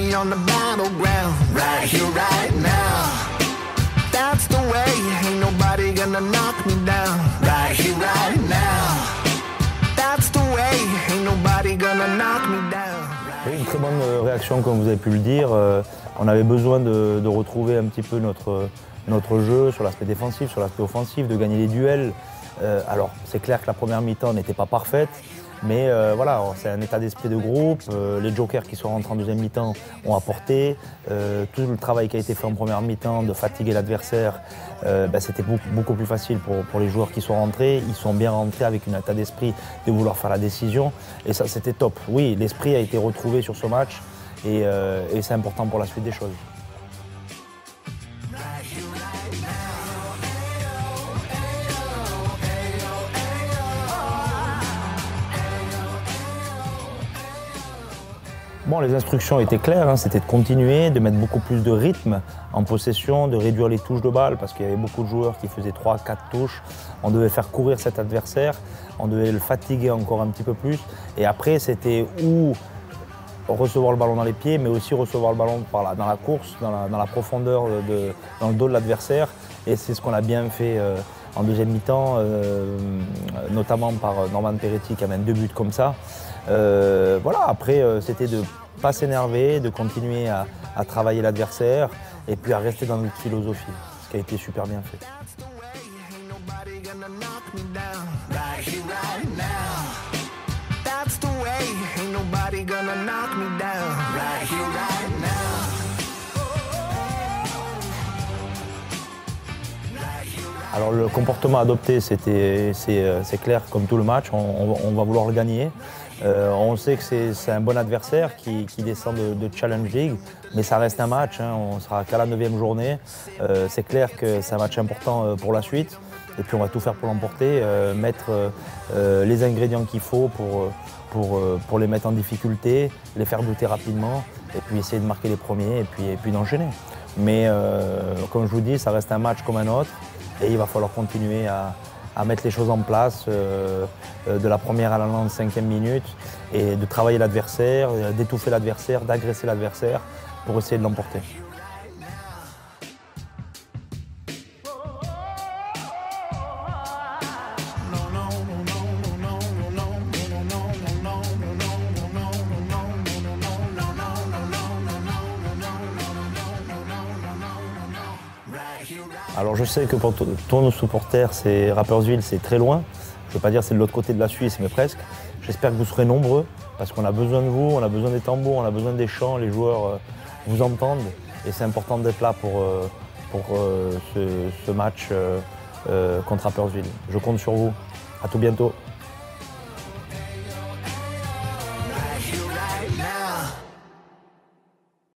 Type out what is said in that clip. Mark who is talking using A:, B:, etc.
A: me on the battleground, right here, right now. That's the way, ain't nobody gonna knock me down, right here, right now. That's the way, ain't nobody gonna knock me down.
B: Oui, une très bonne réaction, comme vous avez pu le dire. On avait besoin de retrouver un petit peu notre jeu sur l'aspect défensif, sur l'aspect offensif, de gagner les duels. Alors, c'est clair que la première mi-temps n'était pas parfaite, mais voilà, c'est un état d'esprit de groupe. Les jokers qui sont rentrés en deuxième mi-temps ont apporté. Tout le travail qui a été fait en première mi-temps de fatiguer l'adversaire, c'était beaucoup plus facile pour les joueurs qui sont rentrés. Ils sont bien rentrés avec un état d'esprit de vouloir faire la décision. Et ça, c'était top. Oui, l'esprit a été retrouvé sur ce match et c'est important pour la suite des choses. Bon, les instructions étaient claires, hein, c'était de continuer, de mettre beaucoup plus de rythme en possession, de réduire les touches de balle parce qu'il y avait beaucoup de joueurs qui faisaient 3-4 touches. On devait faire courir cet adversaire, on devait le fatiguer encore un petit peu plus. Et après, c'était ou recevoir le ballon dans les pieds, mais aussi recevoir le ballon dans la course, dans la profondeur, dans le dos de l'adversaire. Et c'est ce qu'on a bien fait en deuxième mi-temps, notamment par Norman Peretti qui amène 2 buts comme ça. Voilà, après, c'était de ne pas s'énerver, de continuer à travailler l'adversaire et puis à rester dans notre philosophie, ce qui a été super bien fait. Alors le comportement adopté, c'est clair comme tout le match, on va vouloir le gagner. On sait que c'est un bon adversaire qui descend de Challenge League, mais ça reste un match, hein, on sera qu'à la 9e journée. C'est clair que c'est un match important pour la suite, et puis on va tout faire pour l'emporter, mettre les ingrédients qu'il faut pour les mettre en difficulté, les faire douter rapidement, et puis essayer de marquer les premiers, et puis d'enchaîner. Mais comme je vous dis, ça reste un match comme un autre, et il va falloir continuer à mettre les choses en place de la première à la 95e minute et de travailler l'adversaire, d'étouffer l'adversaire, d'agresser l'adversaire pour essayer de l'emporter. Alors je sais que pour tous nos supporters, Rapperswil, c'est très loin. Je ne veux pas dire c'est de l'autre côté de la Suisse, mais presque. J'espère que vous serez nombreux, parce qu'on a besoin de vous, on a besoin des tambours, on a besoin des chants, les joueurs vous entendent. Et c'est important d'être là pour ce match contre Rapperswil. Je compte sur vous. À tout bientôt.